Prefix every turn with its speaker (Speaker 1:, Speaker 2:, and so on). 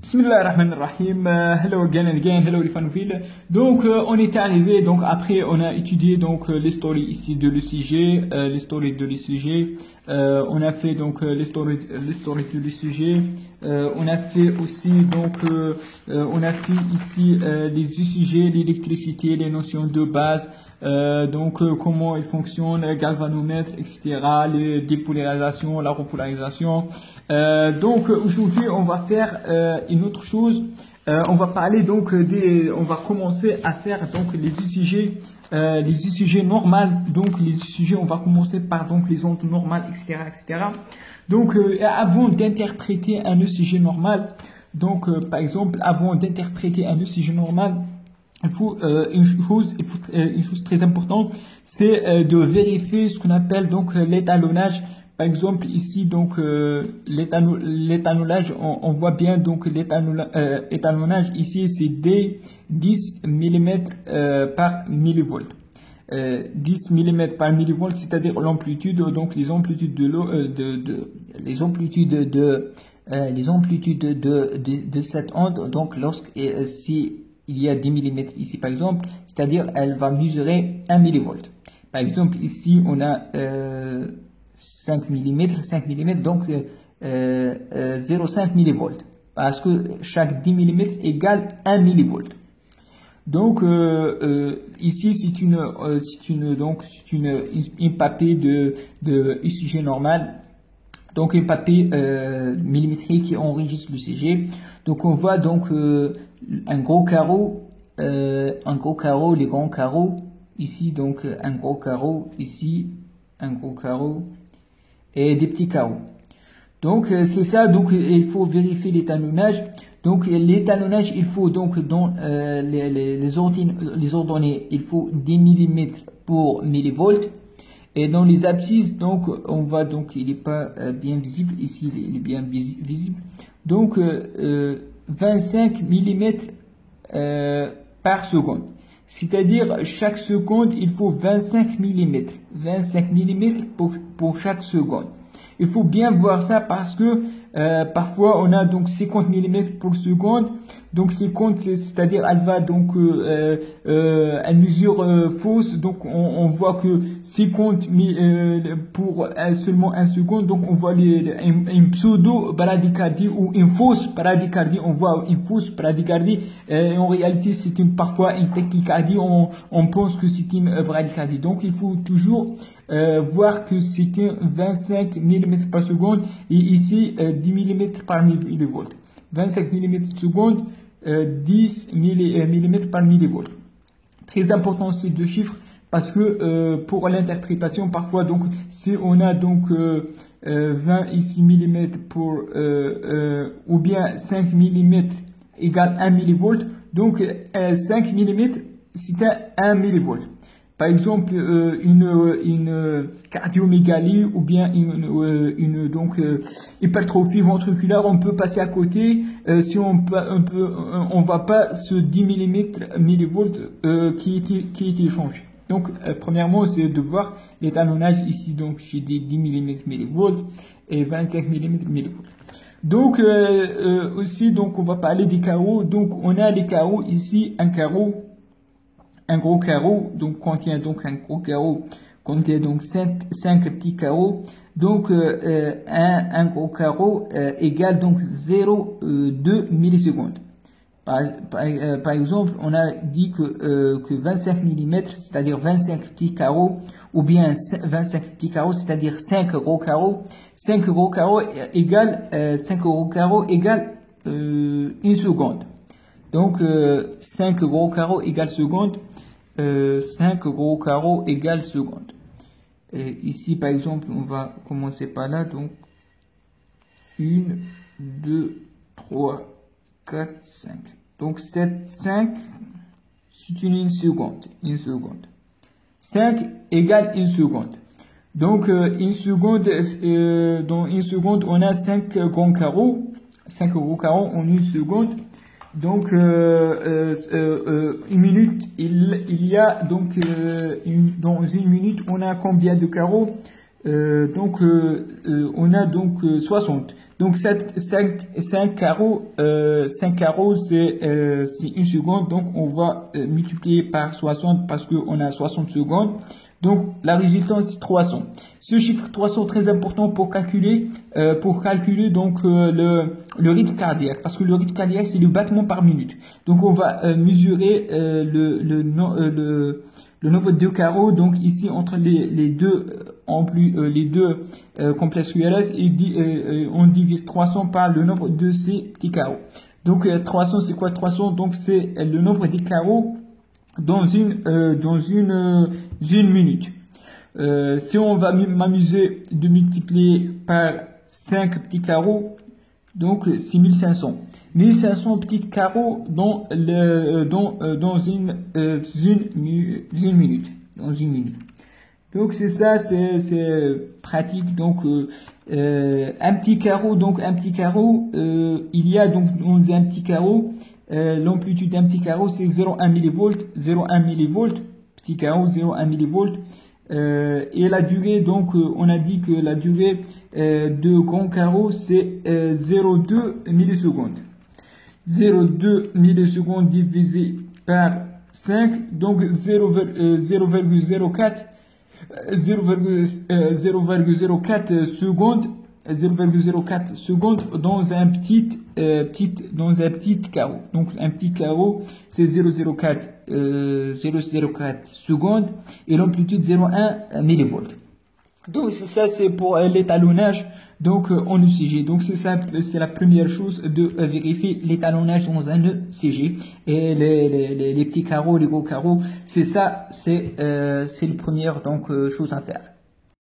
Speaker 1: Bismillahirrahmanirrahim. Hello again and again. Hello les fanophiles. Donc on est arrivé. Donc après on a étudié donc l'histoire ici de l'ECG, l'histoire de l'ECG. On a fait donc l'histoire de l'ECG. On a fait aussi donc on a fait ici les ECG, l'électricité, les notions de base. Comment il fonctionne, le galvanomètre, etc., les dépolarisation, la repolarisation. Aujourd'hui, on va faire une autre chose. On va parler donc on va commencer à faire donc les ECG normales. Donc les ECG, on va commencer par donc les ondes normales, etc., etc. Donc avant d'interpréter un ECG normal, par exemple, avant d'interpréter un ECG normal, il faut une chose très importante, c'est de vérifier ce qu'on appelle donc l'étalonnage. Par exemple ici donc l'étalonnage, on voit bien donc l'étalonnage ici c'est D 10 mm par millivolt. 10 mm par millivolt, c'est-à-dire l'amplitude, donc les amplitudes de l'eau les amplitudes de cette onde. Donc si il y a 10 mm ici par exemple, c'est-à-dire elle va mesurer 1 millivolt. Par exemple ici on a 5 mm, donc 0,5 millivolts, parce que chaque 10 mm égale 1 millivolt. Donc ici c'est une papier de ECG normal, donc un papier millimétrique qui enregistre l'ECG. Donc on voit donc un gros carreau, les grands carreaux ici, donc un gros carreau ici, un gros carreau et des petits carreaux. Donc c'est ça. Donc il faut vérifier l'étalonnage. Donc l'étalonnage, il faut donc dans les ordonnées, il faut 10 mm pour millivolts. Et dans les abscisses, donc on va donc il n'est pas bien visible ici, il est bien visible. Donc 25 mm par seconde. C'est-à-dire chaque seconde, il faut 25 mm. 25 mm pour chaque seconde. Il faut bien voir ça parce que parfois on a donc 50 mm pour seconde. Donc 50, c'est-à-dire elle va donc elle mesure fausse. Donc on voit que 50 pour seulement 1 seconde. Donc on voit une pseudo bradycardie ou une fausse bradycardie. On voit une fausse bradycardie. En réalité c'est parfois une tachycardie. On pense que c'est une bradycardie. Donc il faut toujours voir que c'est 25 mm par seconde et ici 10 mm par millivolt. 25 mm seconde, 10 mm par millivolt. Très important ces deux chiffres parce que pour l'interprétation parfois donc si on a donc 20 ici mm pour ou bien 5 mm égale 1 millivolt, donc 5 mm c'est 1 millivolt. Par exemple, une cardiomégalie ou bien une hypertrophie ventriculaire, on peut passer à côté si on voit pas ce 10 millivolts qui est échangé. Donc, premièrement, c'est de voir l'étalonnage ici. Donc, j'ai des 10 millivolts et 25 millivolts. Donc, aussi, donc, on va parler des carreaux. Donc, on a les carreaux ici, un gros carreau, donc contient donc un gros carreau, contient donc 5 petits carreaux. Donc un gros carreau égale donc 0,2 millisecondes. Par exemple, on a dit que 25 mm, c'est-à-dire 25 petits carreaux, ou bien 25 petits carreaux, c'est-à-dire 5 gros carreaux. 5 gros carreaux égale 1 seconde. Donc 5 gros carreaux égale seconde. 5 gros carreaux égale seconde. Et ici par exemple on va commencer par là. Donc 1, 2, 3, 4, 5. Donc 5 c'est une seconde. 5 égale 1 seconde. Donc une seconde, dans 1 seconde on a 5 grands carreaux. 5 gros carreaux en 1 seconde. Donc une minute, il y a donc dans une minute on a combien de carreaux? On a donc 60. Donc 5 carreaux, c'est 1 seconde. Donc on va multiplier par 60 parce qu'on a 60 secondes. Donc la résultante c'est 300. Ce chiffre 300 est très important pour calculer donc le rythme cardiaque, parce que le rythme cardiaque c'est le battement par minute. Donc on va mesurer le nombre de carreaux. Donc ici entre les deux complexes QRS, on divise 300 par le nombre de ces petits carreaux. Donc 300 c'est quoi 300? Donc c'est le nombre des carreaux dans une minute. Si on va m'amuser de multiplier par 5 petits carreaux, donc 6500. 1500 petits carreaux dans une minute. Donc c'est ça, c'est pratique. Donc un petit carreau, il y a donc dans un petit carreau, l'amplitude d'un petit carreau c'est 0,1 millivolts, petit carreau 0,1 millivolts. Et la durée, donc on a dit que la durée de grand carreau c'est 0,2 millisecondes. 0,2 millisecondes divisé par 5, donc 0,04 secondes. 0,04 secondes dans un petit carreau. Donc un petit carreau c'est 0,04 secondes et l'amplitude 0,1 millivolts. Donc c'est ça, c'est pour l'étalonnage donc en ECG. Donc c'est ça, c'est la première chose de vérifier l'étalonnage dans un ECG. Et les petits carreaux, les gros carreaux, c'est ça, c'est le première donc chose à faire.